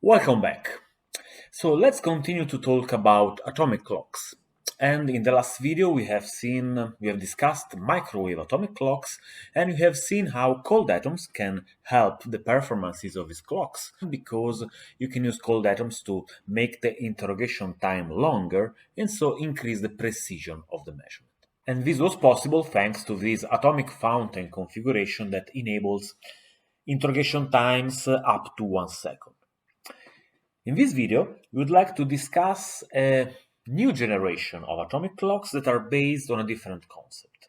Welcome back. So let's continue to talk about atomic clocks. And in the last video we have discussed microwave atomic clocks, and we have seen how cold atoms can help the performances of these clocks because you can use cold atoms to make the interrogation time longer and so increase the precision of the measurement. And this was possible thanks to this atomic fountain configuration that enables interrogation times up to 1 second. In this video, we would like to discuss a new generation of atomic clocks that are based on a different concept.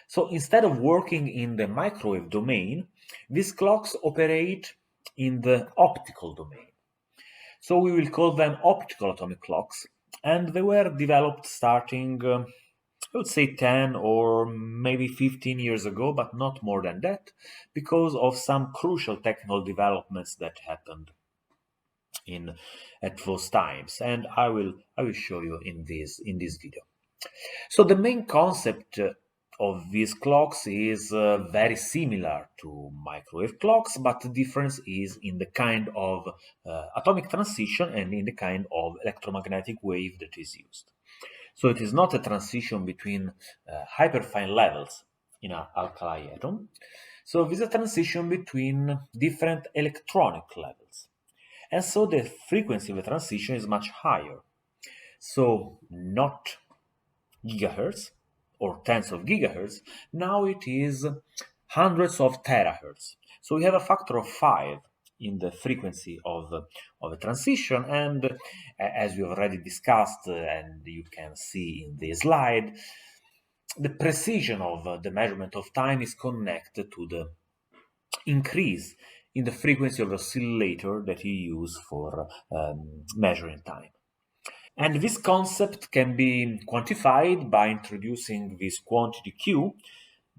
So instead of working in the microwave domain, these clocks operate in the optical domain. So we will call them optical atomic clocks, and they were developed starting, I would say 10 or maybe 15 years ago, but not more than that, because of some crucial technical developments that happened at those times, and I will show you in this video. So the main concept of these clocks is very similar to microwave clocks, but the difference is in the kind of atomic transition and in the kind of electromagnetic wave that is used. So it is not a transition between hyperfine levels in an alkali atom. So it is a transition between different electronic levels. And so the frequency of the transition is much higher. So not gigahertz or tens of gigahertz, now it is hundreds of terahertz. So we have a factor of 5 in the frequency of a transition, and as we already discussed and you can see in this slide, the precision of the measurement of time is connected to the increase in the frequency of the oscillator that you use for measuring time. And this concept can be quantified by introducing this quantity Q,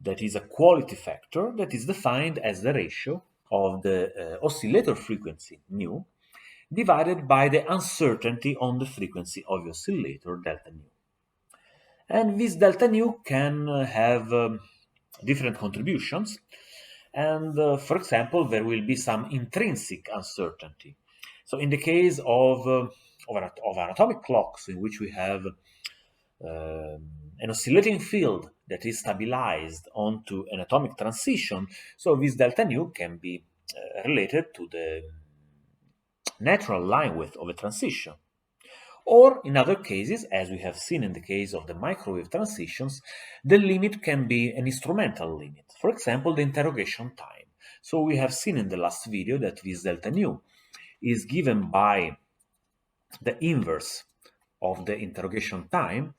that is a quality factor that is defined as the ratio of the oscillator frequency, mu, divided by the uncertainty on the frequency of the oscillator, delta nu. And this delta nu can have different contributions. And for example, there will be some intrinsic uncertainty. So in the case of an atomic clocks in which we have an oscillating field that is stabilized onto an atomic transition, so this delta nu can be related to the natural line width of a transition. Or in other cases, as we have seen in the case of the microwave transitions, the limit can be an instrumental limit. For example, the interrogation time. So we have seen in the last video that this delta nu is given by the inverse of the interrogation time,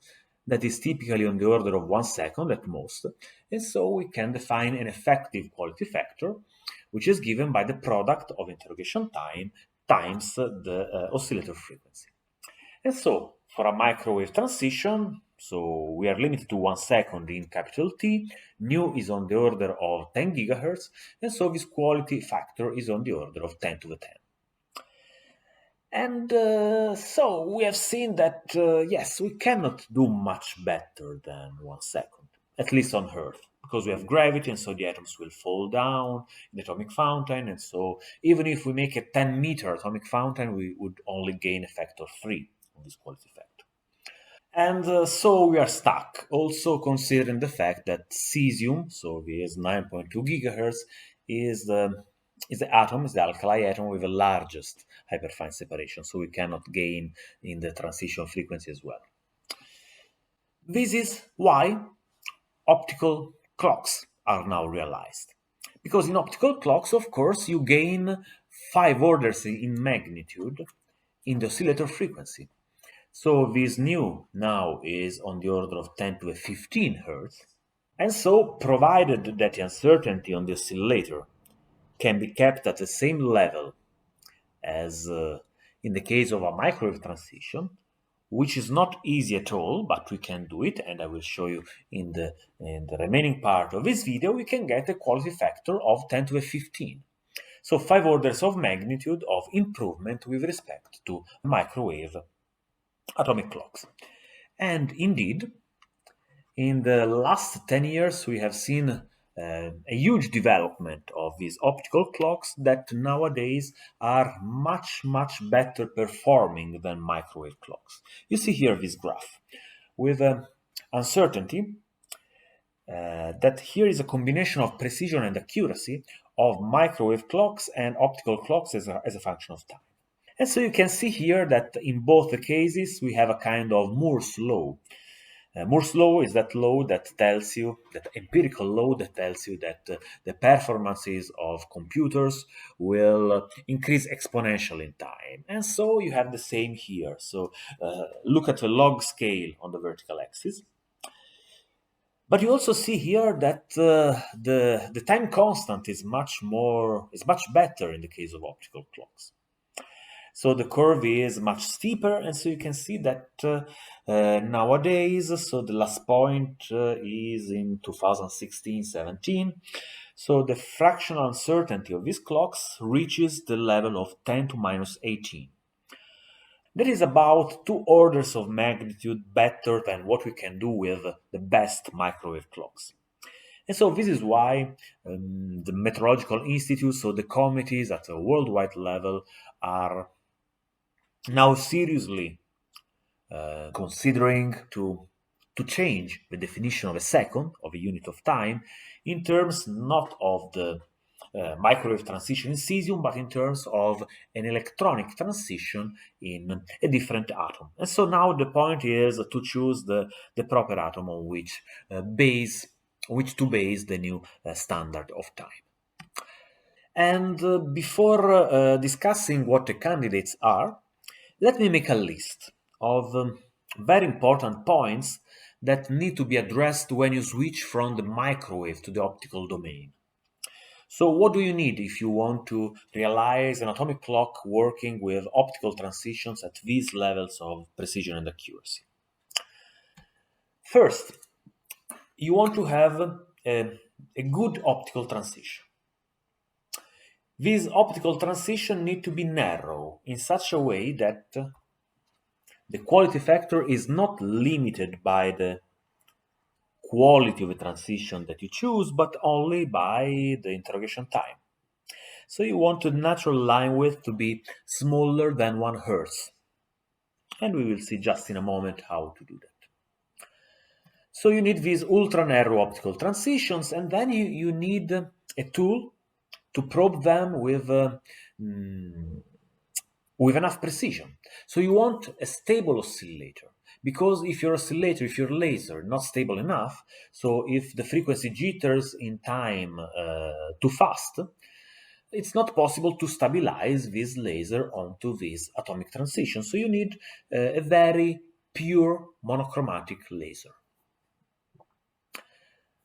that is typically on the order of 1 second at most, and so we can define an effective quality factor, which is given by the product of interrogation time times the oscillator frequency. And so, for a microwave transition, so we are limited to 1 second in capital T, nu is on the order of 10 gigahertz, and so this quality factor is on the order of 10 to the 10. And so we have seen that, yes, we cannot do much better than 1 second, at least on Earth, because we have gravity, and so the atoms will fall down in the atomic fountain, and so even if we make a 10-meter atomic fountain, we would only gain a factor 3 on this quality factor. And so we are stuck, also considering the fact that cesium, so this 9.2 gigahertz, is the atom, is the alkali atom with the largest hyperfine separation, so we cannot gain in the transition frequency as well. This is why optical clocks are now realized. Because in optical clocks, of course, you gain 5 orders in magnitude in the oscillator frequency. So this nu now is on the order of 10 to the 15 Hertz. And so, provided that the uncertainty on the oscillator can be kept at the same level as in the case of a microwave transition, which is not easy at all, but we can do it, and I will show you in the remaining part of this video, we can get a quality factor of 10 to the 15. So 5 orders of magnitude of improvement with respect to microwave atomic clocks. And indeed, in the last 10 years, we have seen a huge development of these optical clocks that nowadays are much, much better performing than microwave clocks. You see here this graph with uncertainty that here is a combination of precision and accuracy of microwave clocks and optical clocks as a function of time. And so you can see here that in both the cases we have a kind of Moore's law. Moore's law is that law that tells you, that empirical law that tells you that the performances of computers will increase exponentially in time. And so you have the same here. So look at the log scale on the vertical axis. But you also see here that the time constant is much better in the case of optical clocks. So the curve is much steeper, and so you can see that nowadays, so the last point is in 2016-17. So the fractional uncertainty of these clocks reaches the level of 10 to minus 18. That is about 2 orders of magnitude better than what we can do with the best microwave clocks. And so this is why the meteorological institutes, so the committees at a worldwide level, are now seriously considering to change the definition of a second, of a unit of time, in terms not of the microwave transition in cesium, but in terms of an electronic transition in a different atom. And so now the point is to choose the proper atom on which to base the new standard of time. And before discussing what the candidates are, let me make a list of very important points that need to be addressed when you switch from the microwave to the optical domain. So what do you need if you want to realize an atomic clock working with optical transitions at these levels of precision and accuracy? First, you want to have a good optical transition. These optical transitions need to be narrow in such a way that the quality factor is not limited by the quality of the transition that you choose, but only by the interrogation time. So you want the natural line width to be smaller than 1 Hertz. And we will see just in a moment how to do that. So you need these ultra-narrow optical transitions, and then you need a tool to probe them with enough precision. So you want a stable oscillator, because if your laser not stable enough, so if the frequency jitters in time too fast, it's not possible to stabilize this laser onto this atomic transition. So you need a very pure monochromatic laser.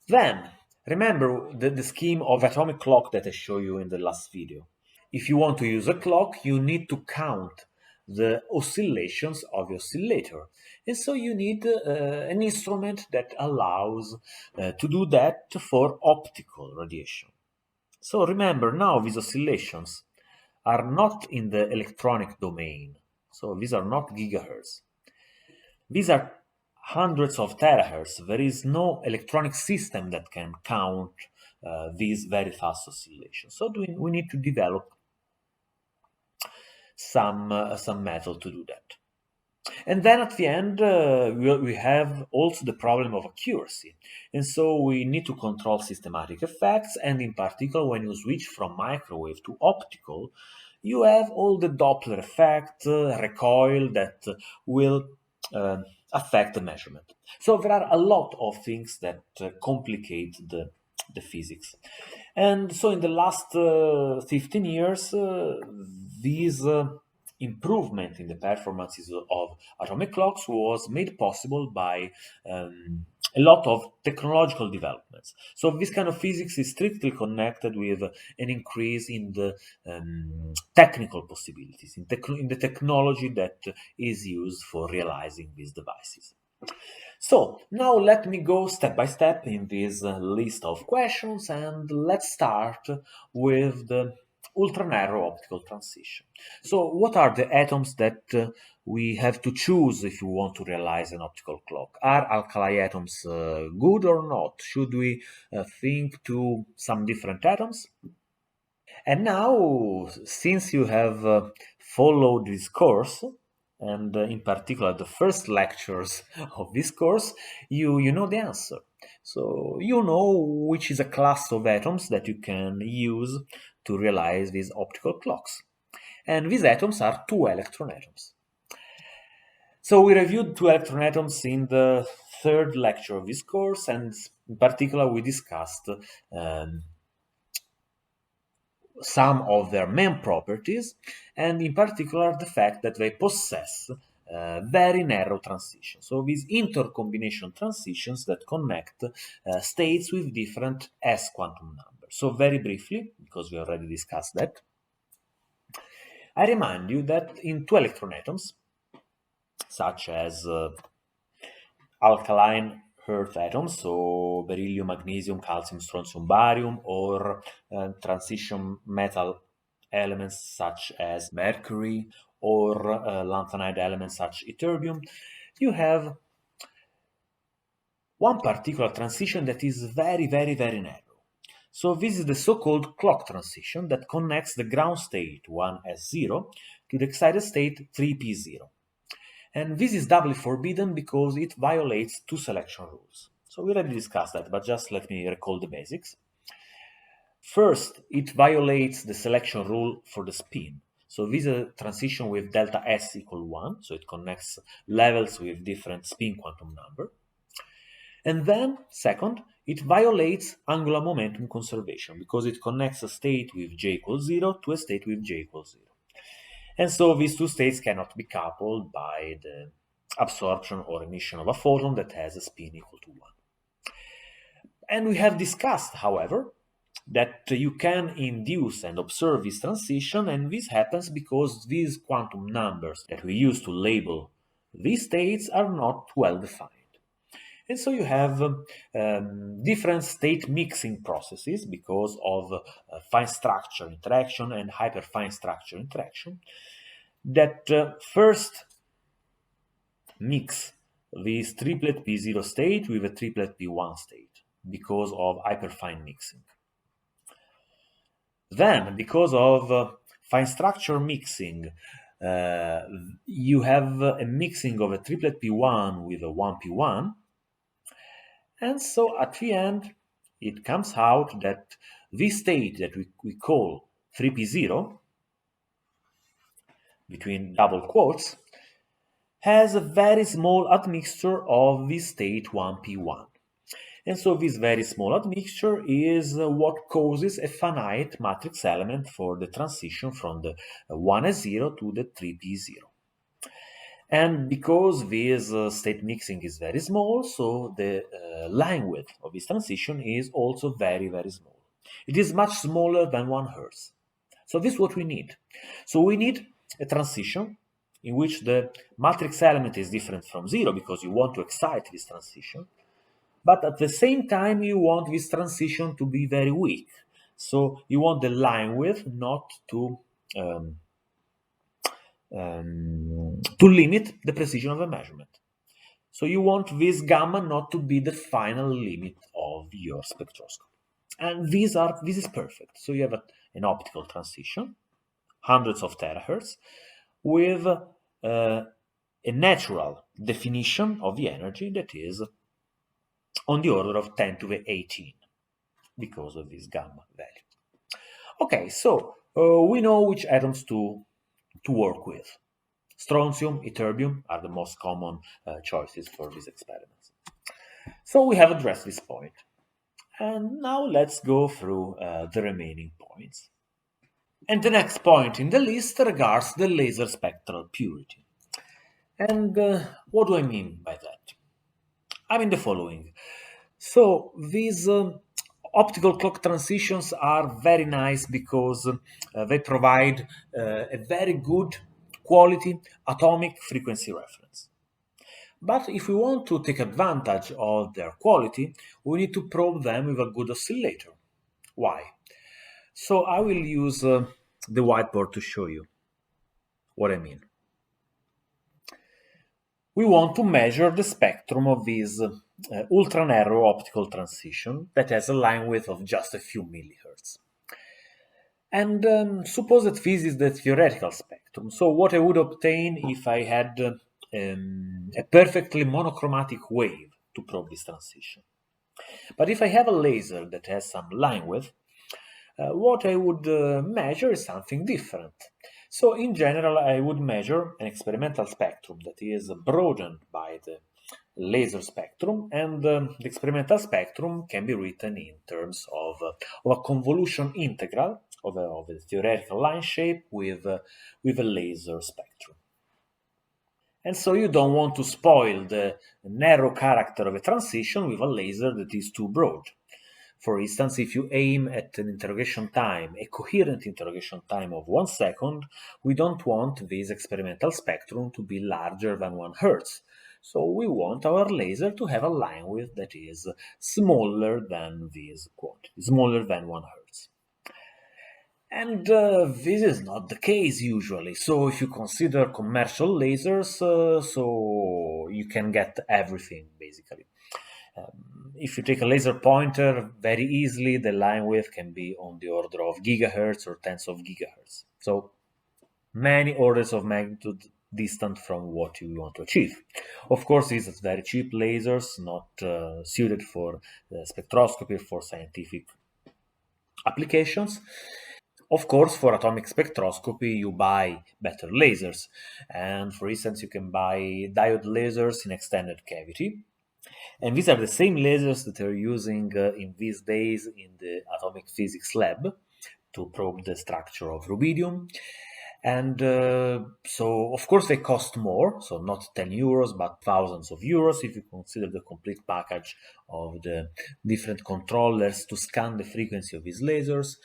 Then, remember the scheme of atomic clock that I showed you in the last video. If you want to use a clock, you need to count the oscillations of the oscillator. And so you need an instrument that allows to do that for optical radiation. So remember, now these oscillations are not in the electronic domain. So these are not gigahertz. These are hundreds of terahertz. There is no electronic system that can count these very fast oscillations. So we need to develop some method to do that. And then at the end, we have also the problem of accuracy. And so we need to control systematic effects, and in particular, when you switch from microwave to optical, you have all the Doppler effect, recoil that will affect the measurement. So there are a lot of things that complicate the physics. And so in the last 15 years, these improvement in the performances of atomic clocks was made possible by a lot of technological developments. So this kind of physics is strictly connected with an increase in the technical possibilities, in the technology that is used for realizing these devices. So now let me go step by step in this list of questions, and let's start with the ultra-narrow optical transition. So what are the atoms that we have to choose if we want to realize an optical clock? Are alkali atoms good or not? Should we think to some different atoms? And now, since you have followed this course, and in particular the first lectures of this course, you know the answer. So you know which is a class of atoms that you can use to realize these optical clocks. And these atoms are two electron atoms. So we reviewed two electron atoms in the third lecture of this course, and in particular we discussed some of their main properties, and in particular the fact that they possess very narrow transitions. So these intercombination transitions that connect states with different S quantum numbers. So very briefly, because we already discussed that, I remind you that in two electron atoms, such as alkaline earth atoms, so beryllium, magnesium, calcium, strontium, barium, or transition metal elements such as mercury, or lanthanide elements such as ytterbium, you have one particular transition that is very, very, very narrow. So this is the so-called clock transition that connects the ground state 1s0 to the excited state 3p0. And this is doubly forbidden because it violates two selection rules. So we already discussed that, but just let me recall the basics. First, it violates the selection rule for the spin. So this is a transition with delta S equal 1, so it connects levels with different spin quantum number. And then, second, it violates angular momentum conservation because it connects a state with j equals 0 to a state with j equals 0. And so these two states cannot be coupled by the absorption or emission of a photon that has a spin equal to 1. And we have discussed, however, that you can induce and observe this transition, and this happens because these quantum numbers that we use to label these states are not well defined. And so you have different state mixing processes because of fine structure interaction and hyperfine structure interaction that first mix this triplet P0 state with a triplet P1 state because of hyperfine mixing. Then, because of fine structure mixing, you have a mixing of a triplet P1 with a 1P1, and so at the end, it comes out that this state that we call 3P0, between double quotes, has a very small admixture of this state 1P1. And so this very small admixture is what causes a finite matrix element for the transition from the 1s0 to the 3p0. And because this state mixing is very small, so the line width of this transition is also very, very small. It is much smaller than 1 Hertz. So this is what we need. So we need a transition in which the matrix element is different from 0 because you want to excite this transition. But at the same time, you want this transition to be very weak. So you want the line width not to limit the precision of a measurement. So you want this gamma not to be the final limit of your spectroscopy. And this is perfect. So you have an optical transition, hundreds of terahertz, with a natural definition of the energy that is on the order of 10 to the 18 because of this gamma value. Okay, so we know which atoms to work with. Strontium, ytterbium are the most common choices for these experiments. So we have addressed this point. And now let's go through the remaining points. And the next point in the list regards the laser spectral purity. And what do I mean by that? I mean the following. So these optical clock transitions are very nice because they provide a very good quality atomic frequency reference. But if we want to take advantage of their quality, we need to probe them with a good oscillator. Why? So I will use the whiteboard to show you what I mean. We want to measure the spectrum of this ultra-narrow optical transition that has a line width of just a few millihertz. And suppose that this is the theoretical spectrum. So what I would obtain if I had a perfectly monochromatic wave to probe this transition. But if I have a laser that has some line width, what I would measure is something different. So in general, I would measure an experimental spectrum that is broadened by the laser spectrum, and the experimental spectrum can be written in terms of a convolution integral of a theoretical line shape with a laser spectrum. And so you don't want to spoil the narrow character of a transition with a laser that is too broad. For instance, if you aim at an interrogation time, a coherent interrogation time of 1 second, we don't want this experimental spectrum to be larger than 1 Hertz. So we want our laser to have a line width that is smaller than this quantity, smaller than 1 Hertz. And this is not the case usually. So if you consider commercial lasers, so you can get everything basically. If you take a laser pointer, very easily the line width can be on the order of gigahertz or tens of gigahertz. So many orders of magnitude distant from what you want to achieve. Of course, these are very cheap lasers, not suited for spectroscopy, for scientific applications. Of course, for atomic spectroscopy, you buy better lasers. And for instance, you can buy diode lasers in extended cavity. And these are the same lasers that are using in these days in the atomic physics lab to probe the structure of rubidium. And so, of course, they cost more, so not 10 euros, but thousands of euros if you consider the complete package of the different controllers to scan the frequency of these lasers.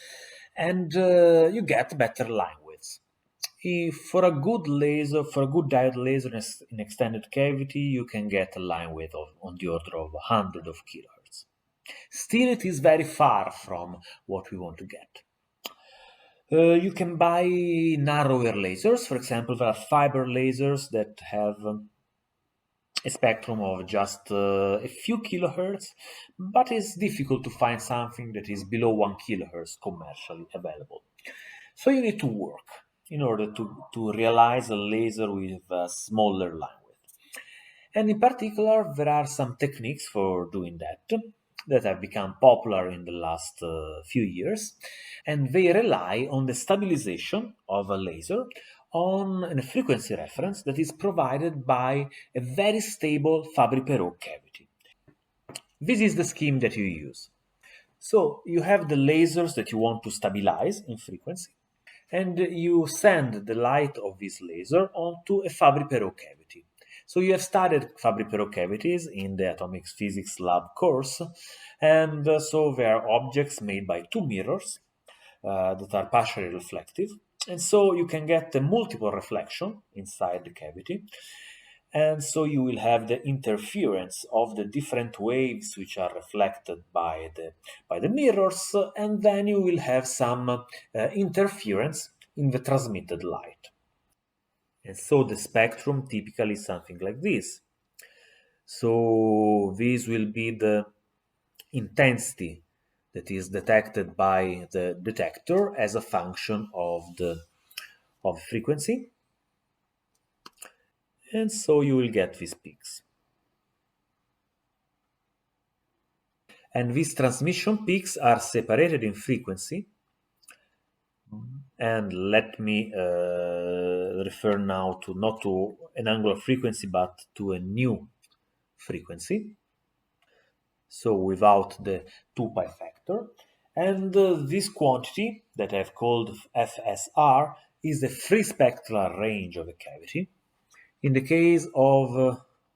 And you get better line widths. If for a good laser, for a good diode laser in extended cavity, you can get a line width on the order of 100 of kilohertz. Still, it is very far from what we want to get. You can buy narrower lasers. For example, there are fiber lasers that have a spectrum of just a few kilohertz, but it's difficult to find something that is below 1 kilohertz commercially available. So you need to work in order to realize a laser with a smaller line width. And in particular, there are some techniques for doing that have become popular in the last few years, and they rely on the stabilization of a laser on a frequency reference that is provided by a very stable Fabry-Perot cavity. This is the scheme that you use. So you have the lasers that you want to stabilize in frequency, and you send the light of this laser onto a Fabry-Perot cavity. So you have studied Fabry-Perot cavities in the atomic physics lab course, and so they are objects made by two mirrors that are partially reflective, and so you can get a multiple reflection inside the cavity, and so you will have the interference of the different waves which are reflected by the mirrors, and then you will have some interference in the transmitted light. And so the spectrum typically is something like this. So this will be the intensity that is detected by the detector as a function of the frequency. And so you will get these peaks. And these transmission peaks are separated in frequency. And let me refer now to not to an angular frequency, but to a new frequency. So without the 2 pi factor. And this quantity that I've called FSR is the free spectral range of a cavity. In the case of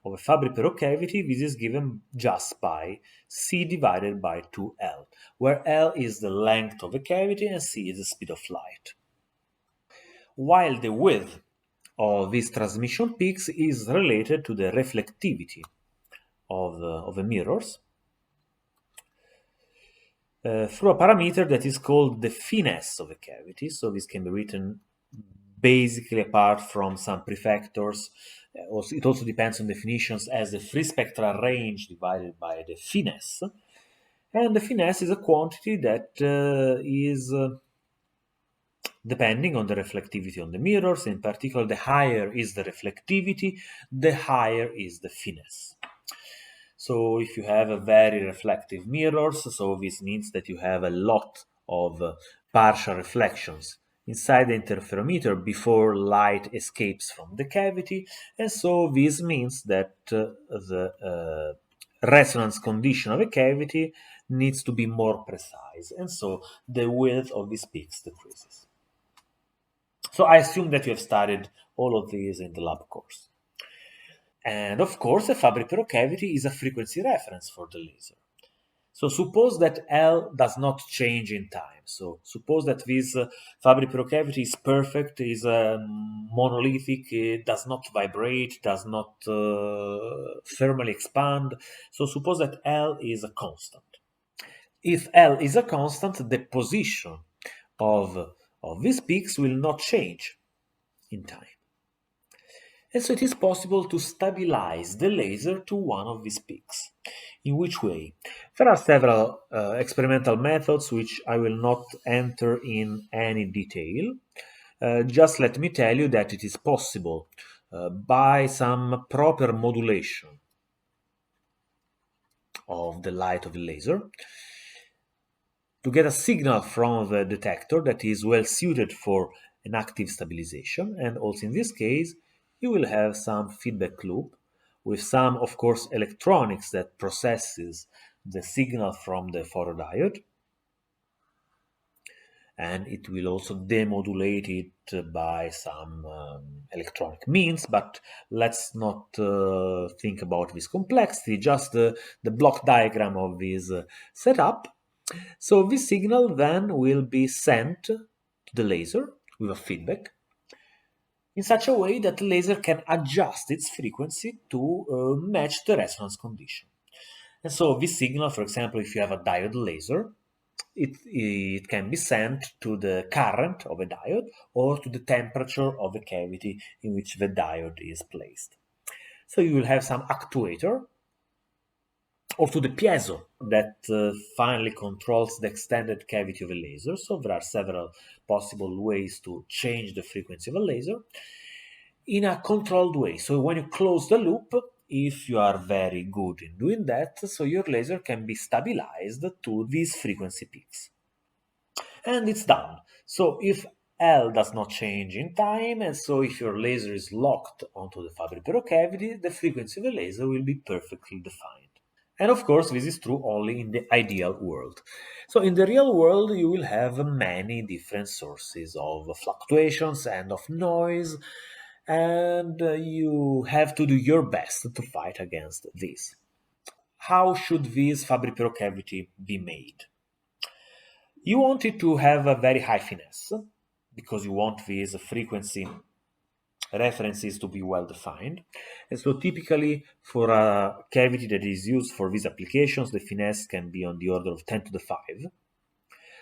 a Fabry-Perot cavity, this is given just by c divided by 2L, where L is the length of a cavity and c is the speed of light. While the width of these transmission peaks is related to the reflectivity of the mirrors. through a parameter that is called the finesse of a cavity. So this can be written basically apart from some prefactors. It also depends on definitions as the free spectral range divided by the finesse. And the finesse is a quantity that is depending on the reflectivity on the mirrors. In particular, the higher is the reflectivity, the higher is the finesse. So if you have a very reflective mirrors, so this means that you have a lot of partial reflections inside the interferometer before light escapes from the cavity, and so this means that the resonance condition of a cavity needs to be more precise, and so the width of these peaks decreases. So I assume that you have studied all of these in the lab course. And of course, a Fabry-Perot cavity is a frequency reference for the laser. So suppose that L does not change in time. So suppose that this Fabry-Perot cavity is perfect, is monolithic, it does not vibrate, does not thermally expand. So suppose that L is a constant. If L is a constant, the position of these peaks will not change in time. And so it is possible to stabilize the laser to one of these peaks. In which way? There are several experimental methods which I will not enter in any detail. Just let me tell you that it is possible by some proper modulation of the light of the laser to get a signal from the detector that is well suited for an active stabilization, and also in this case you will have some feedback loop with some, of course, electronics that processes the signal from the photodiode, and it will also demodulate it by some electronic means, but let's not think about this complexity, just the block diagram of this setup. So this signal then will be sent to the laser with a feedback in such a way that the laser can adjust its frequency to match the resonance condition. And so this signal, for example, if you have a diode laser, it can be sent to the current of a diode or to the temperature of the cavity in which the diode is placed. So you will have some actuator or to the piezo that finally controls the extended cavity of a laser. So there are several possible ways to change the frequency of a laser in a controlled way. So when you close the loop, if you are very good in doing that, so your laser can be stabilized to these frequency peaks. And it's done. So if L does not change in time, and so if your laser is locked onto the Fabry-Perot cavity, the frequency of the laser will be perfectly defined. And of course, this is true only in the ideal world. So in the real world, you will have many different sources of fluctuations and of noise, and you have to do your best to fight against this. How should this Fabry-Perot cavity be made? You want it to have a very high finesse, because you want these frequency references to be well defined. And so typically for a cavity that is used for these applications, the finesse can be on the order of 10 to the 5.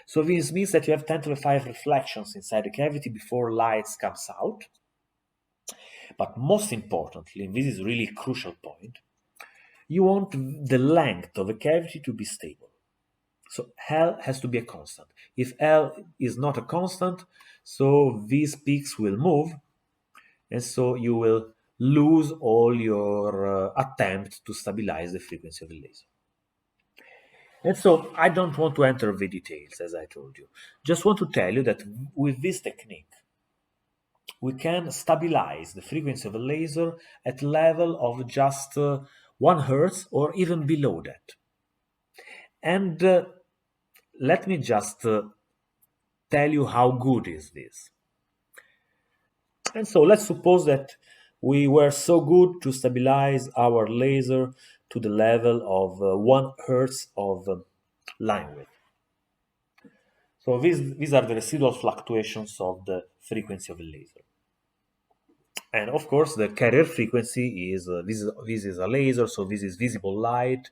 So this means that you have 10 to the 5 reflections inside the cavity before light comes out. But most importantly, and this is really a crucial point, you want the length of a cavity to be stable. So L has to be a constant. If L is not a constant, so these peaks will move, and so you will lose all your attempt to stabilize the frequency of the laser. And so I don't want to enter the details, as I told you. Just want to tell you that with this technique, we can stabilize the frequency of a laser at level of just 1 hertz or even below that. And let me just tell you how good is this. And so let's suppose that we were so good to stabilize our laser to the level of 1 hertz of line width. So these are the residual fluctuations of the frequency of a laser. And of course, the carrier frequency is this is a laser, so this is visible light,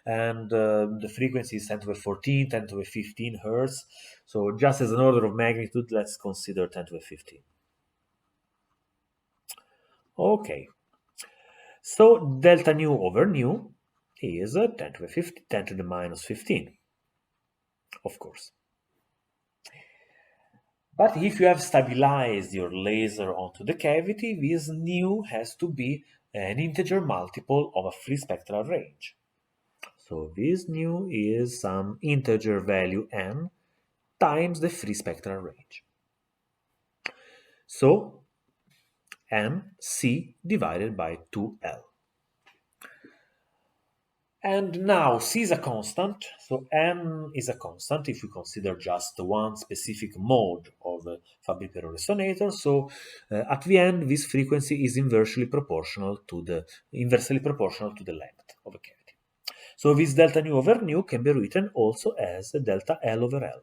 and the frequency is 10 to the 14, 10 to the 15 hertz. So just as an order of magnitude, let's consider 10 to the 15. Okay, so delta nu over nu is 10 to the 50, 10 to the minus 15, of course. But if you have stabilized your laser onto the cavity, this nu has to be an integer multiple of a free spectral range. So this nu is some integer value n times the free spectral range. So nc divided by 2L. And now C is a constant, so n is a constant if you consider just one specific mode of a Fabry-Perot resonator. So at the end, this frequency is inversely proportional to the length of a cavity. So this delta nu over nu can be written also as delta L over L.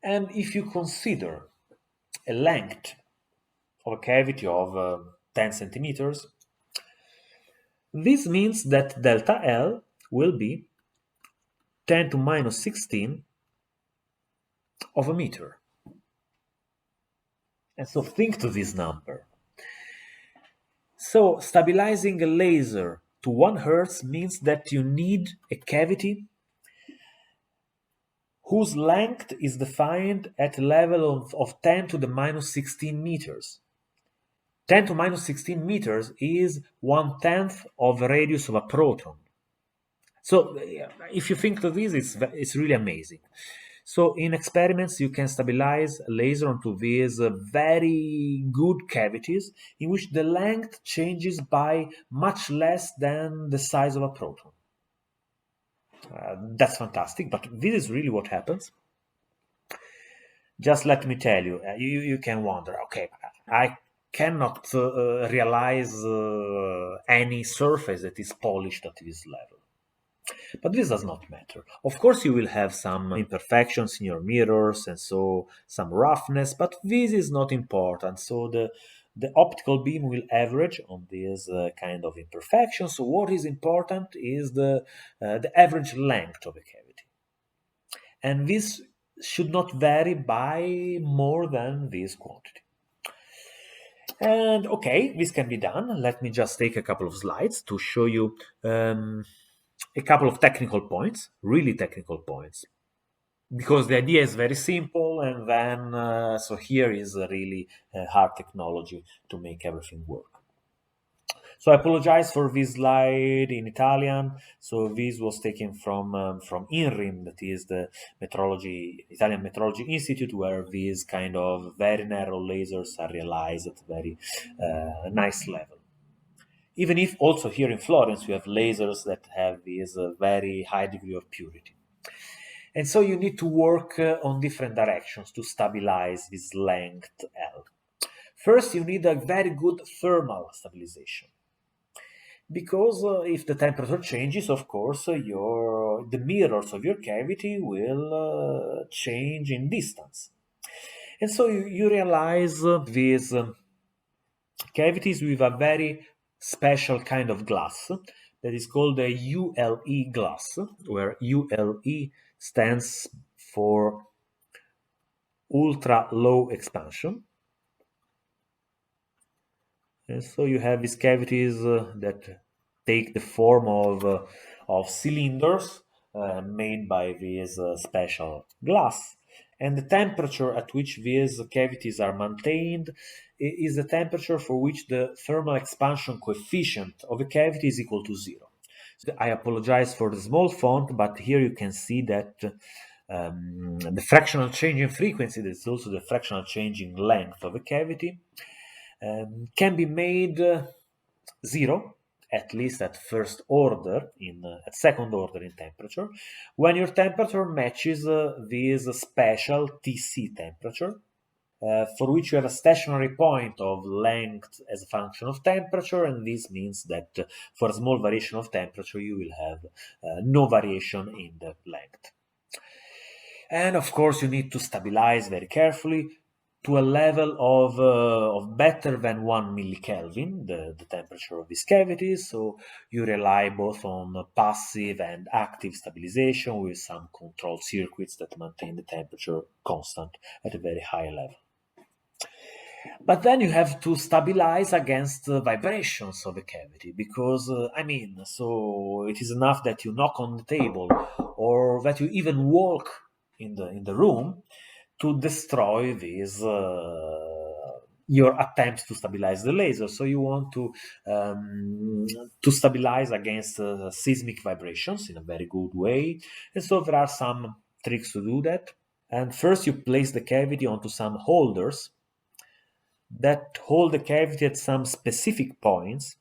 And if you consider a length of a cavity of 10 centimeters, this means that delta L will be 10 to minus 16 of a meter. And so think to this number. So stabilizing a laser to 1 hertz means that you need a cavity whose length is defined at a level of 10 to the minus 16 meters. 10 to minus 16 meters is 1/10 of the radius of a proton. So if you think of this, it's really amazing. So in experiments, you can stabilize a laser onto these very good cavities in which the length changes by much less than the size of a proton. That's fantastic, but this is really what happens. Just let me tell you, you can wonder, okay, I cannot realize any surface that is polished at this level. But this does not matter. Of course, you will have some imperfections in your mirrors and so some roughness, but this is not important. So the optical beam will average on this kind of imperfections. So what is important is the average length of a cavity. And this should not vary by more than this quantity. And okay, this can be done. Let me just take a couple of slides to show you a couple of technical points, really technical points, because the idea is very simple, and then so here is a really hard technology to make everything work. So I apologize for this slide in Italian. So this was taken from INRIM, that is the Italian Metrology Institute, where these kind of very narrow lasers are realized at a very nice level. Even if also here in Florence we have lasers that have this very high degree of purity. And so you need to work on different directions to stabilize this length L. First, you need a very good thermal stabilization. Because if the temperature changes, of course, the mirrors of your cavity will change in distance. And so you realize these cavities with a very special kind of glass that is called a ULE glass, where ULE stands for ultra low expansion. And so you have these cavities that take the form of cylinders made by this special glass. And the temperature at which these cavities are maintained is the temperature for which the thermal expansion coefficient of a cavity is equal to 0. So I apologize for the small font, but here you can see that the fractional change in frequency, that's also the fractional change in length of a cavity, can be made 0, at least at first order, at second order in temperature, when your temperature matches this special TC temperature, for which you have a stationary point of length as a function of temperature, and this means that for a small variation of temperature you will have no variation in the length. And of course you need to stabilize very carefully. to a level of better than 1 millikelvin, the temperature of this cavity. So you rely both on passive and active stabilization with some control circuits that maintain the temperature constant at a very high level. But then you have to stabilize against the vibrations of the cavity, because, so it is enough that you knock on the table or that you even walk in the room to destroy these your attempts to stabilize the laser. So you want to stabilize against seismic vibrations in a very good way. And so there are some tricks to do that. And first you place the cavity onto some holders that hold the cavity at some specific points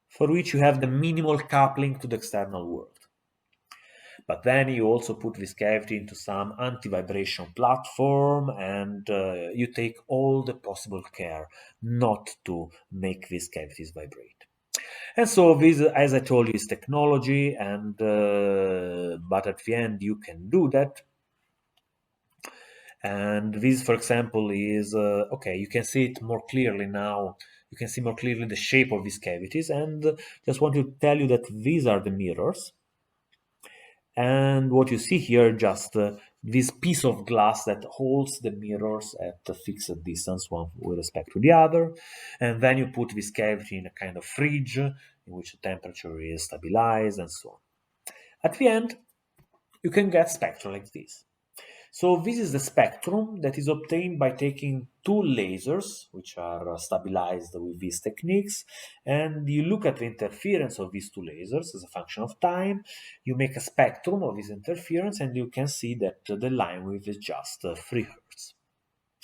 for which you have the minimal coupling to the external world. But then you also put this cavity into some anti-vibration platform, and you take all the possible care not to make these cavities vibrate. And so this, as I told you, is technology, and but at the end you can do that. And this, for example, is okay. You can see it more clearly now. You can see more clearly the shape of these cavities, and just want to tell you that these are the mirrors. And what you see here, just this piece of glass that holds the mirrors at a fixed distance, one with respect to the other. And then you put this cavity in a kind of fridge in which the temperature is stabilized and so on. At the end, you can get spectra like this. So this is the spectrum that is obtained by taking two lasers, which are stabilized with these techniques, and you look at the interference of these two lasers as a function of time. You make a spectrum of this interference, and you can see that the line width is just 3 Hz.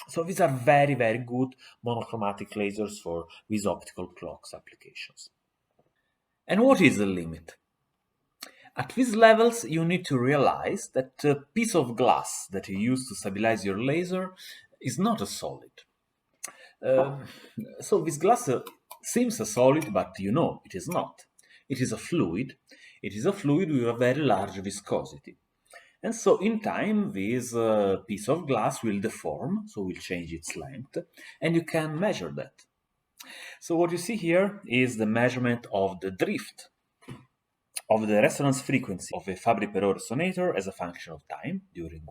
So these are very, very good monochromatic lasers for these optical clocks applications. And what is the limit? At these levels, you need to realize that the piece of glass that you use to stabilize your laser is not a solid. So this glass seems a solid, but you know it is not. It is a fluid. It is a fluid with a very large viscosity. And so in time, this piece of glass will deform, so will change its length, and you can measure that. So what you see here is the measurement of the drift of the resonance frequency of a Fabry-Perot resonator as a function of time during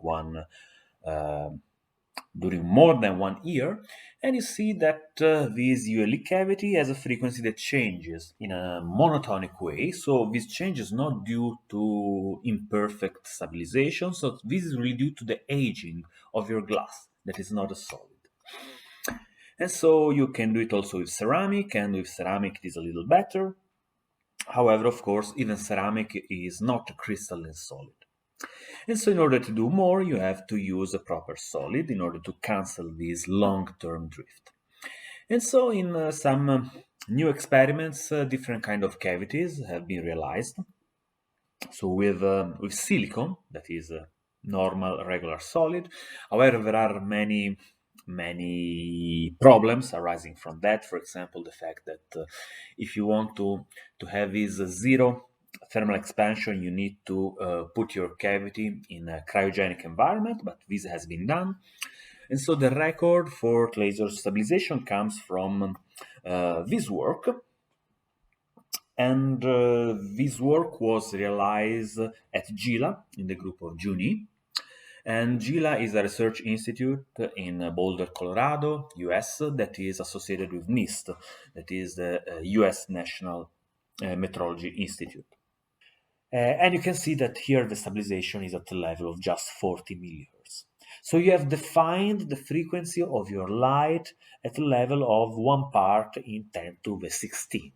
more than 1 year, and you see that this ULE cavity has a frequency that changes in a monotonic way. So this change is not due to imperfect stabilization, so this is really due to the aging of your glass that is not a solid. And so you can do it also with ceramic, and with ceramic it is a little better. However, of course, even ceramic is not a crystalline solid. And so in order to do more, you have to use a proper solid in order to cancel this long-term drift. And so in some new experiments, different kind of cavities have been realized. So with silicon, that is a normal, regular solid. However, there are many problems arising from that. For example, the fact that if you want to have this zero thermal expansion, you need to put your cavity in a cryogenic environment, but this has been done. And so the record for laser stabilization comes from this work. And this work was realized at GILA in the group of Juni. And GILA is a research institute in Boulder, Colorado, US, that is associated with NIST, that is the US National Metrology Institute. And you can see that here the stabilization is at the level of just 40 millihertz. So you have defined the frequency of your light at the level of 1 part in 10 to the 16.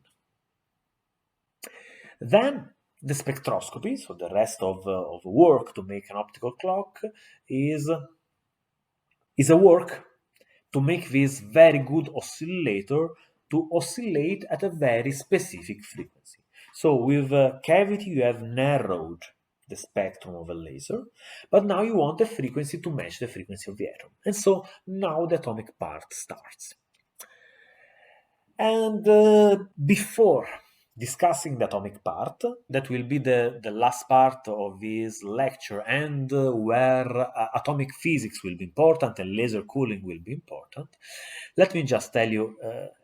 Then the spectroscopy, so the rest of work to make an optical clock, is a work to make this very good oscillator to oscillate at a very specific frequency. So with a cavity, you have narrowed the spectrum of a laser, but now you want the frequency to match the frequency of the atom. And so now the atomic part starts. And before discussing the atomic part. That will be the last part of this lecture, and where atomic physics will be important and laser cooling will be important. Let me just tell you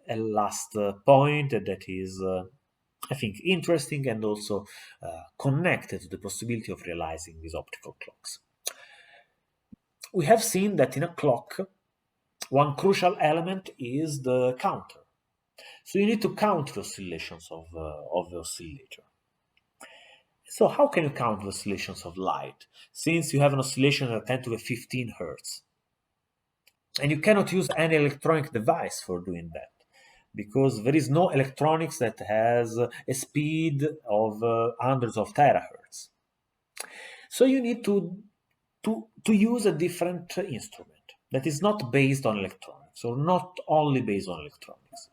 a last point that is, I think, interesting and also connected to the possibility of realizing these optical clocks. We have seen that in a clock, one crucial element is the counter. So you need to count the oscillations of the oscillator. So how can you count the oscillations of light, since you have an oscillation at 10 to the 15 hertz? And you cannot use any electronic device for doing that, because there is no electronics that has a speed of hundreds of terahertz. So you need to use a different instrument that is not based on electronics, or not only based on electronics.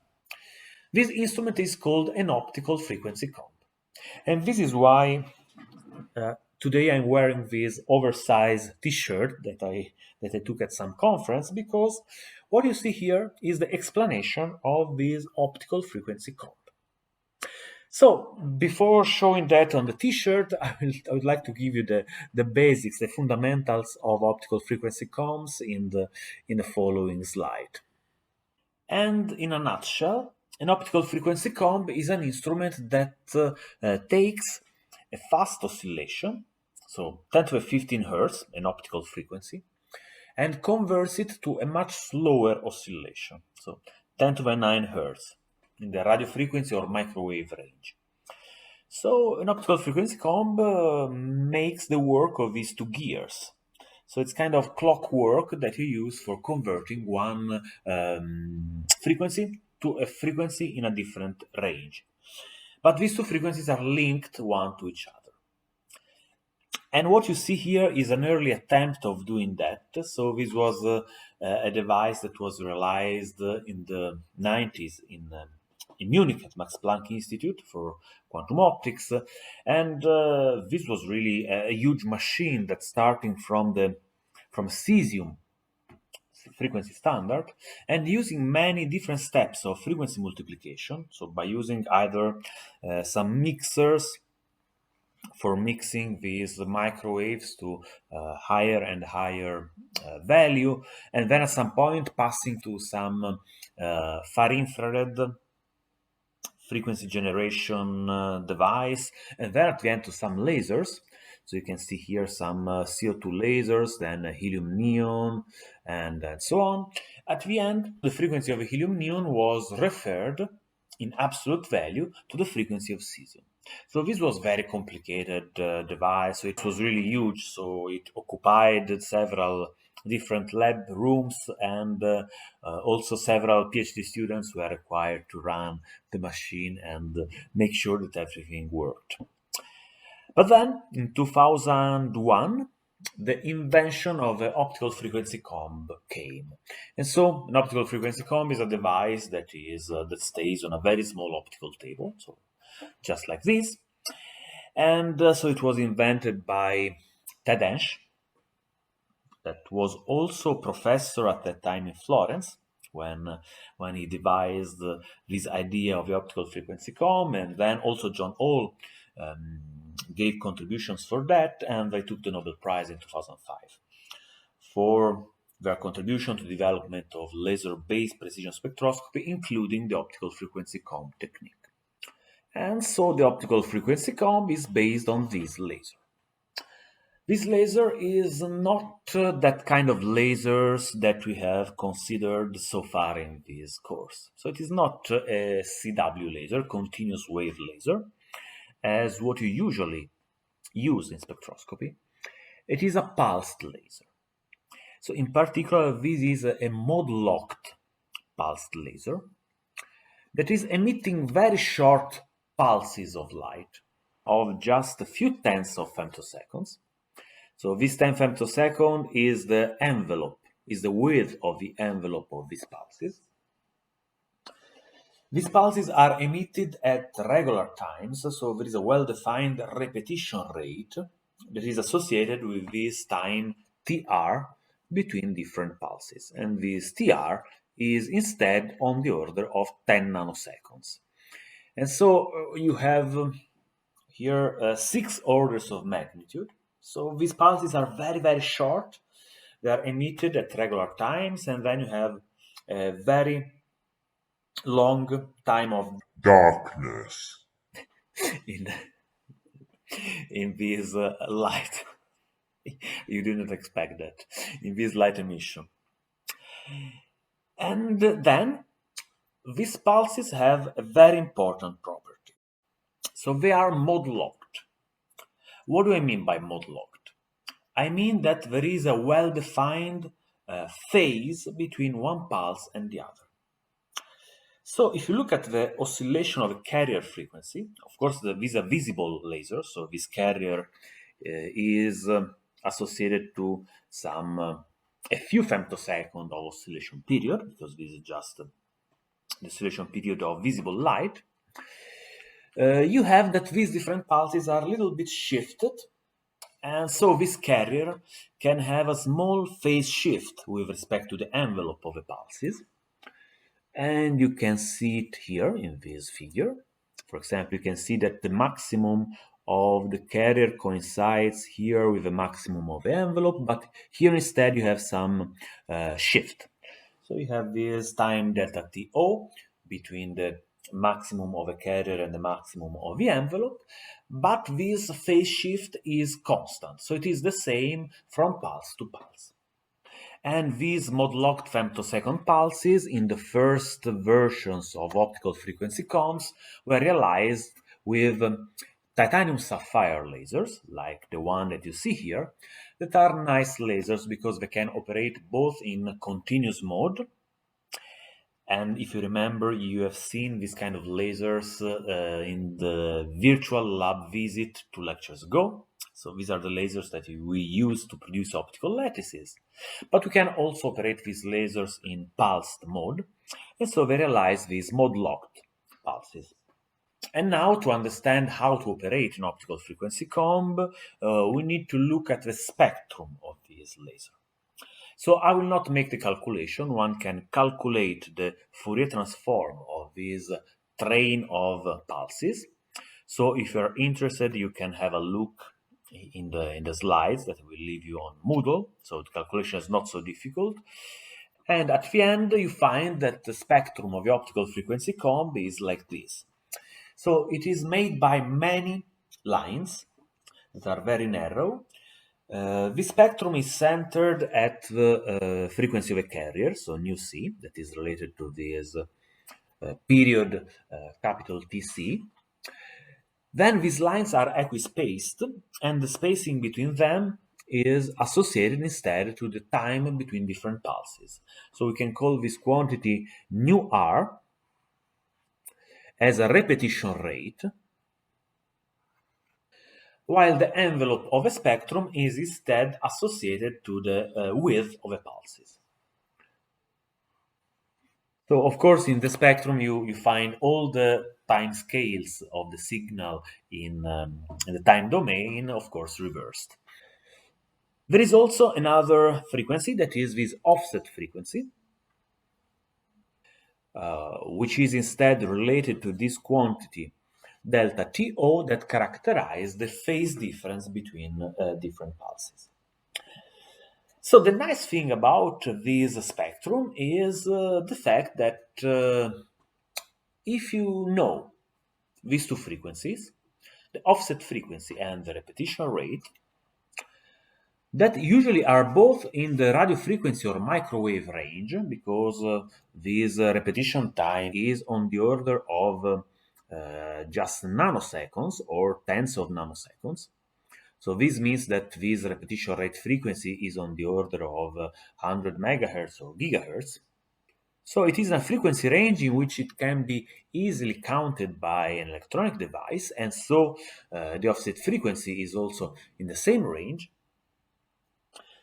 This instrument is called an optical frequency comb. And this is why today I'm wearing this oversized t-shirt that I took at some conference, because what you see here is the explanation of this optical frequency comb. So before showing that on the t-shirt, I would like to give you the basics, the fundamentals of optical frequency combs in the following slide. And in a nutshell, an optical frequency comb is an instrument that takes a fast oscillation, so 10 to the 15 hertz, an optical frequency, and converts it to a much slower oscillation, so 10 to the 9 hertz, in the radio frequency or microwave range. So an optical frequency comb makes the work of these two gears. So it's kind of clockwork that you use for converting one frequency to a frequency in a different range. But these two frequencies are linked one to each other. And what you see here is an early attempt of doing that. So this was a device that was realized in the 90s in Munich at Max Planck Institute for quantum optics. And this was really a huge machine that, starting from cesium frequency standard and using many different steps of frequency multiplication. So by using either some mixers for mixing these microwaves to higher and higher value, and then at some point passing to some far infrared frequency generation device, and then at the end to some lasers. So you can see here some CO2 lasers, then helium neon, and so on. At the end, the frequency of helium neon was referred in absolute value to the frequency of cesium. So this was very complicated device. So it was really huge. So it occupied several different lab rooms, and also several PhD students were required to run the machine and make sure that everything worked. But then, in 2001, the invention of the optical frequency comb came. And so an optical frequency comb is a device that stays on a very small optical table, so just like this. And so it was invented by Ted Ensch, that was also professor at that time in Florence, when he devised this idea of the optical frequency comb, and then also John Hall gave contributions for that, and they took the Nobel Prize in 2005 for their contribution to the development of laser-based precision spectroscopy, including the optical frequency comb technique. And so the optical frequency comb is based on this laser. This laser is not that kind of lasers that we have considered so far in this course. So it is not a CW laser, continuous wave laser, as what you usually use in spectroscopy. It is a pulsed laser. So in particular, this is a mode-locked pulsed laser that is emitting very short pulses of light of just a few tenths of femtoseconds. So this 10 femtosecond is the envelope, is the width of the envelope of these pulses. These pulses are emitted at regular times, so there is a well-defined repetition rate that is associated with this time TR between different pulses. And this TR is instead on the order of 10 nanoseconds. And so you have here 6 orders of magnitude. So these pulses are very, very short. They are emitted at regular times, and then you have a very long time of darkness in in this light. You do not expect that in this light emission. And then these pulses have a very important property. So they are mode locked. What do I mean by mode locked? I mean that there is a well-defined phase between one pulse and the other. So if you look at the oscillation of a carrier frequency, of course, this is a visible laser, so this carrier is associated to some a few femtosecond of oscillation period, because this is just the oscillation period of visible light. You have that these different pulses are a little bit shifted, and so this carrier can have a small phase shift with respect to the envelope of the pulses. And you can see it here in this figure. For example, you can see that the maximum of the carrier coincides here with the maximum of the envelope, but here instead you have some shift. So you have this time delta TO between the maximum of a carrier and the maximum of the envelope, but this phase shift is constant. So it is the same from pulse to pulse. And these mode-locked femtosecond pulses in the first versions of optical frequency combs were realized with titanium sapphire lasers, like the one that you see here, that are nice lasers because they can operate both in continuous mode. And if you remember, you have seen these kind of lasers in the virtual lab visit 2 lectures ago. So these are the lasers that we use to produce optical lattices. But we can also operate these lasers in pulsed mode. And so they realize these mode-locked pulses. And now, to understand how to operate an optical frequency comb, we need to look at the spectrum of these lasers. So I will not make the calculation. One can calculate the Fourier transform of this train of pulses. So if you're interested, you can have a look in the slides that I will leave you on Moodle. So the calculation is not so difficult. And at the end, you find that the spectrum of the optical frequency comb is like this. So it is made by many lines that are very narrow. This spectrum is centered at the frequency of a carrier, so nu c, that is related to this period capital TC. Then these lines are equispaced, and the spacing between them is associated instead to the time between different pulses. So we can call this quantity nu r as a repetition rate, while the envelope of a spectrum is instead associated to the width of the pulses. So, of course, in the spectrum, you find all the time scales of the signal in the time domain, of course, reversed. There is also another frequency that is this offset frequency, which is instead related to this quantity delta TO that characterize the phase difference between different pulses. So the nice thing about this spectrum is the fact that if you know these two frequencies, the offset frequency and the repetition rate, that usually are both in the radio frequency or microwave range, because this repetition time is on the order of just nanoseconds or tens of nanoseconds. So this means that this repetition rate frequency is on the order of 100 megahertz or gigahertz. So it is a frequency range in which it can be easily counted by an electronic device, and so the offset frequency is also in the same range.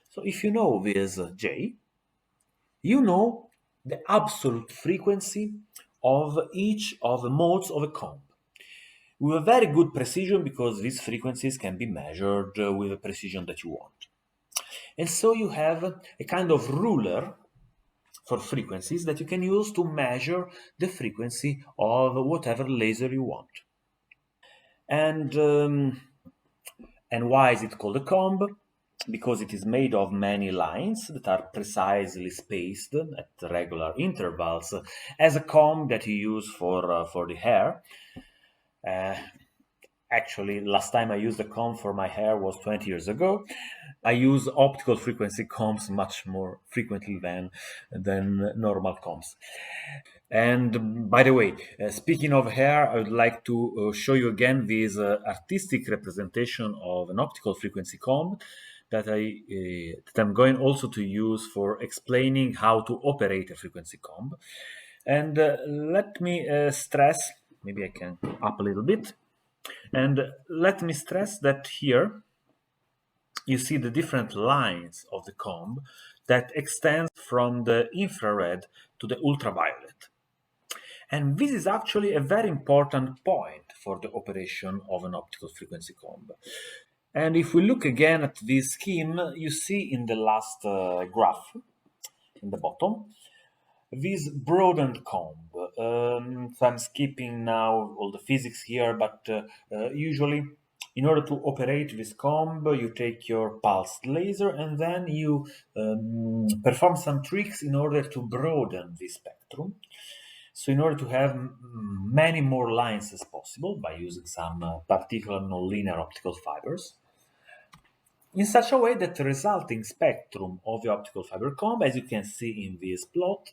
So if you know this J, you know the absolute frequency of each of the modes of a comb with a very good precision, because these frequencies can be measured with the precision that you want. And so you have a kind of ruler for frequencies that you can use to measure the frequency of whatever laser you want. And why is it called a comb? Because it is made of many lines that are precisely spaced at regular intervals, as a comb that you use for the hair. Actually, last time I used a comb for my hair was 20 years ago. I use optical frequency combs much more frequently than normal combs. And by the way, speaking of hair, I would like to show you again this artistic representation of an optical frequency comb that I'm going also to use for explaining how to operate a frequency comb. And let me stress, maybe I can up a little bit, and let me stress that here you see the different lines of the comb that extends from the infrared to the ultraviolet. And this is actually a very important point for the operation of an optical frequency comb. And if we look again at this scheme, you see in the last graph, in the bottom, this broadened comb. So I'm skipping now all the physics here, but usually in order to operate this comb, you take your pulsed laser and then you perform some tricks in order to broaden the spectrum. So in order to have many more lines as possible by using some particular nonlinear optical fibers, in such a way that the resulting spectrum of the optical fiber comb, as you can see in this plot,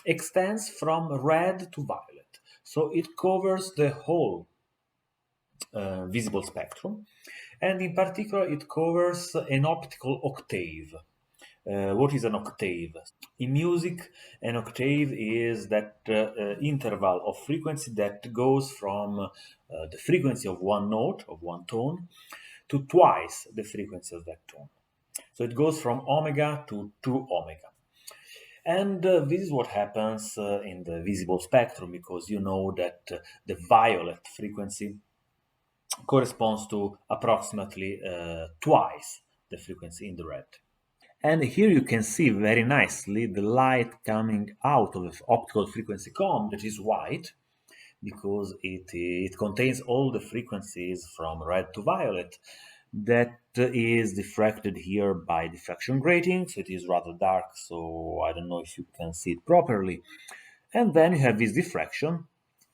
extends from red to violet. So it covers the whole visible spectrum, and in particular it covers an optical octave. What is an octave? In music, an octave is that interval of frequency that goes from the frequency of one note, of one tone, to twice the frequency of that tone. So it goes from omega to 2 omega. And this is what happens in the visible spectrum, because you know that the violet frequency corresponds to approximately twice the frequency in the red. And here you can see very nicely the light coming out of the optical frequency comb that is white, because it contains all the frequencies from red to violet that is diffracted here by diffraction grating. So it is rather dark, so I don't know if you can see it properly. And then you have this diffraction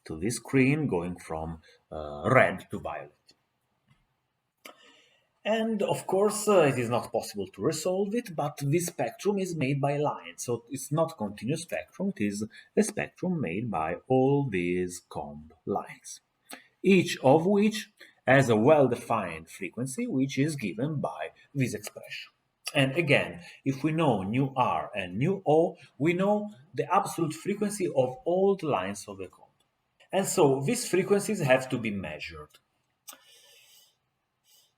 to this screen going from red to violet. And of course, it is not possible to resolve it, but this spectrum is made by lines. So it's not a continuous spectrum, it is a spectrum made by all these comb lines, each of which has a well-defined frequency, which is given by this expression. And again, if we know nu r and nu o, we know the absolute frequency of all the lines of the comb. And so these frequencies have to be measured.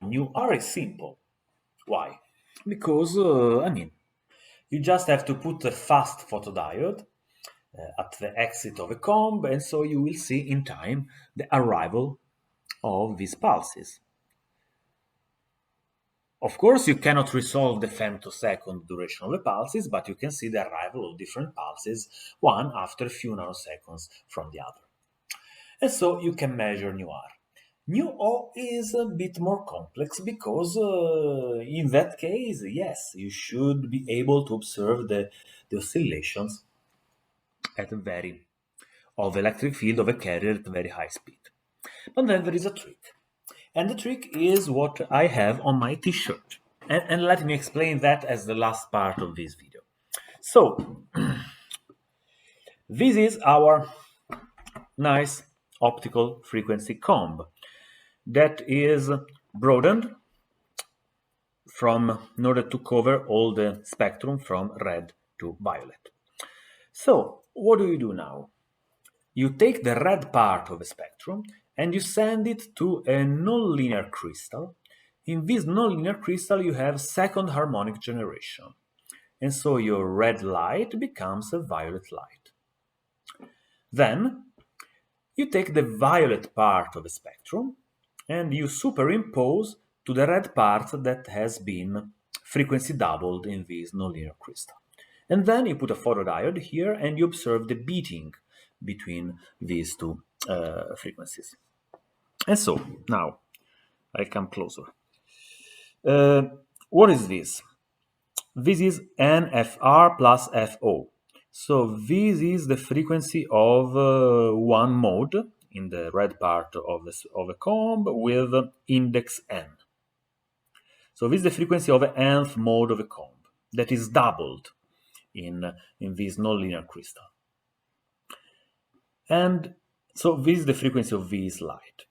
Nu r is simple. Why? Because, you just have to put a fast photodiode at the exit of a comb, and so you will see in time the arrival of these pulses. Of course, you cannot resolve the femtosecond duration of the pulses, but you can see the arrival of different pulses, one after a few nanoseconds from the other. And so you can measure nu r. Nu o is a bit more complex because in that case, yes, you should be able to observe the oscillations of electric field of a carrier at very high speed. But then there is a trick. And the trick is what I have on my t-shirt. And let me explain that as the last part of this video. So, this is our nice optical frequency comb that is broadened in order to cover all the spectrum from red to violet. So, what do you do now? You take the red part of the spectrum and you send it to a nonlinear crystal. In this nonlinear crystal, you have second harmonic generation. And so your red light becomes a violet light. Then, you take the violet part of the spectrum and you superimpose to the red part that has been frequency doubled in this nonlinear crystal. And then you put a photodiode here and you observe the beating between these two frequencies. And so now I come closer. What is this? This is NFR plus FO. So this is the frequency of one mode in the red part of a comb with index n. So this is the frequency of the nth mode of a comb that is doubled in this nonlinear crystal. And so this is the frequency of this light.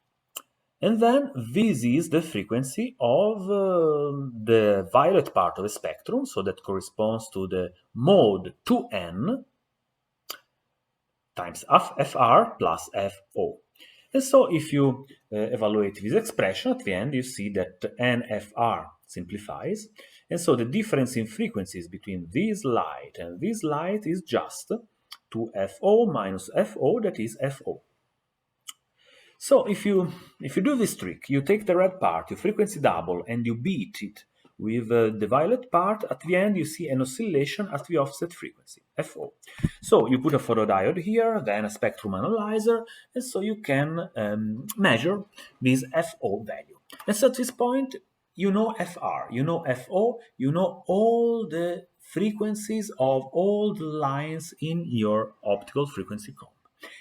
And then this is the frequency of the violet part of the spectrum, so that corresponds to the mode 2n times FR plus FO. And so if you evaluate this expression, at the end you see that NFR simplifies, and so the difference in frequencies between this light and this light is just 2FO minus FO, that is FO. So if you do this trick, you take the red part, you frequency double, and you beat it with the violet part, at the end you see an oscillation at the offset frequency, FO. So you put a photodiode here, then a spectrum analyzer, and so you can measure this FO value. And so at this point, you know FR, you know FO, you know all the frequencies of all the lines in your optical frequency comb.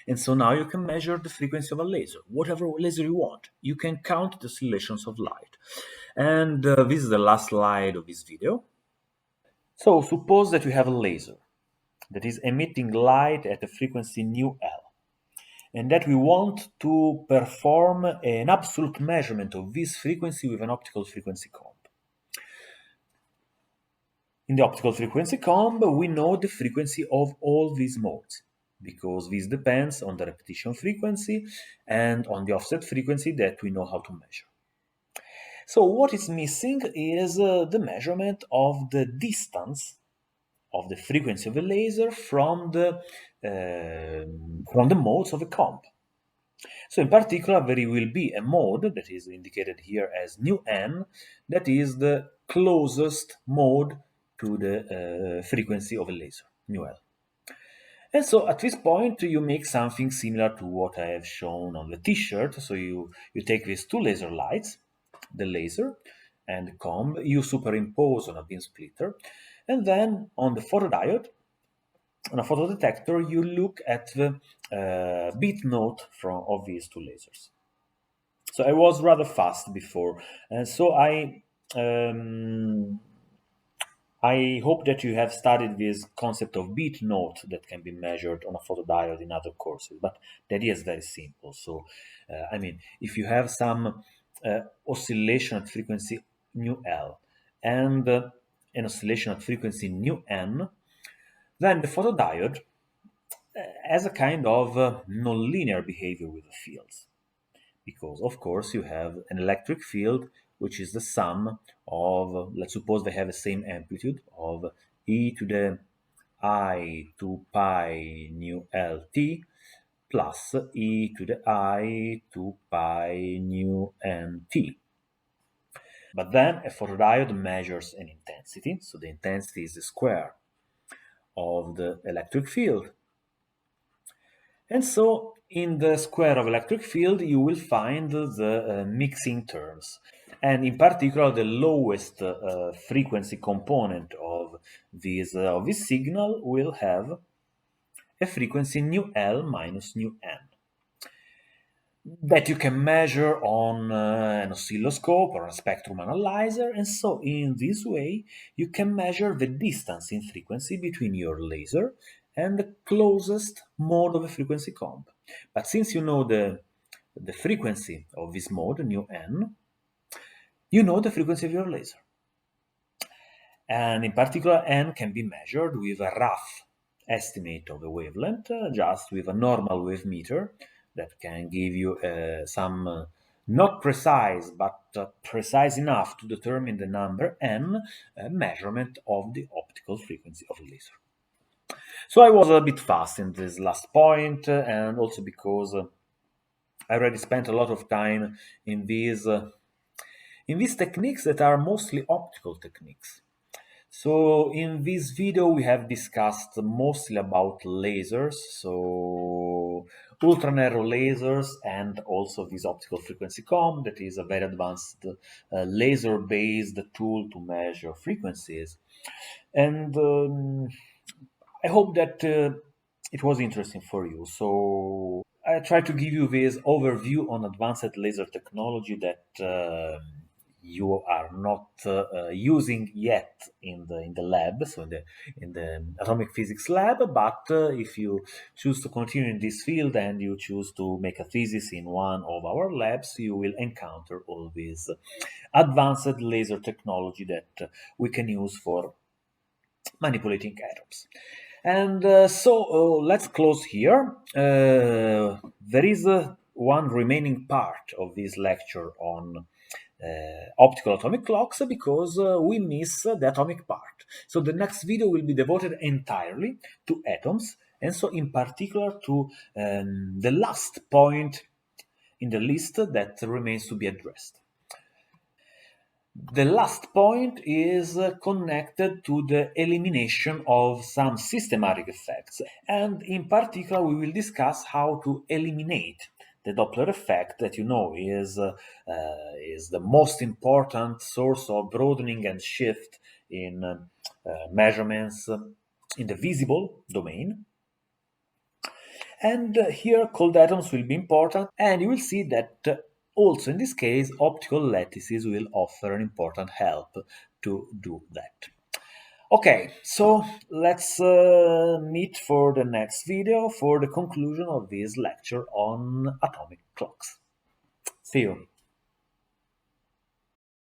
And so now you can measure the frequency of a laser, whatever laser you want. You can count the oscillations of light. And this is the last slide of this video. So suppose that you have a laser that is emitting light at a frequency nu L, and that we want to perform an absolute measurement of this frequency with an optical frequency comb. In the optical frequency comb, we know the frequency of all these modes, because this depends on the repetition frequency and on the offset frequency that we know how to measure. So what is missing is the measurement of the distance of the frequency of a laser from the modes of a comb. So in particular, there will be a mode that is indicated here as nu n, that is the closest mode to the frequency of a laser, nu L. And so at this point, you make something similar to what I have shown on the t-shirt. So you take these two laser lights, the laser and the comb, you superimpose on a beam splitter, and then on the photodiode, on a photodetector, you look at the bit note of these two lasers. So I was rather fast before, and so I hope that you have studied this concept of bit note that can be measured on a photodiode in other courses, but the idea is very simple. So, I mean, if you have some oscillation at frequency nu L and an oscillation at frequency nu N, then the photodiode has a kind of nonlinear behavior with the fields. Because, of course, you have an electric field which is the sum of, let's suppose they have the same amplitude, of e to the I 2 pi nu Lt plus e to the I 2 pi nu Nt. But then a photodiode measures an intensity, so the intensity is the square of the electric field. And so in the square of electric field, you will find the mixing terms. And in particular, the lowest frequency component of this signal will have a frequency nu L minus nu N that you can measure on an oscilloscope or a spectrum analyzer. And so in this way, you can measure the distance in frequency between your laser and the closest mode of a frequency comb. But since you know the frequency of this mode, nu N, you know the frequency of your laser. And in particular, N can be measured with a rough estimate of the wavelength, just with a normal wave meter that can give you some not precise, but precise enough to determine the number N measurement of the optical frequency of a laser. So I was a bit fast in this last point, and also because I already spent a lot of time in these techniques that are mostly optical techniques. So in this video we have discussed mostly about lasers, so ultra-narrow lasers, and also this optical frequency comb, that is a very advanced laser-based tool to measure frequencies. And I hope that it was interesting for you. So I try to give you this overview on advanced laser technology that you are not using yet in the lab, so in the atomic physics lab. But if you choose to continue in this field and you choose to make a thesis in one of our labs, you will encounter all this advanced laser technology that we can use for manipulating atoms. And let's close here. There is one remaining part of this lecture on optical atomic clocks because we miss the atomic part. So the next video will be devoted entirely to atoms, and so in particular to the last point in the list that remains to be addressed. The last point is connected to the elimination of some systematic effects, and in particular we will discuss how to eliminate the Doppler effect that is the most important source of broadening and shift in measurements in the visible domain. And here cold atoms will be important, and you will see that also in this case optical lattices will offer an important help to do that. Okay, so let's meet for the next video for the conclusion of this lecture on atomic clocks. See you.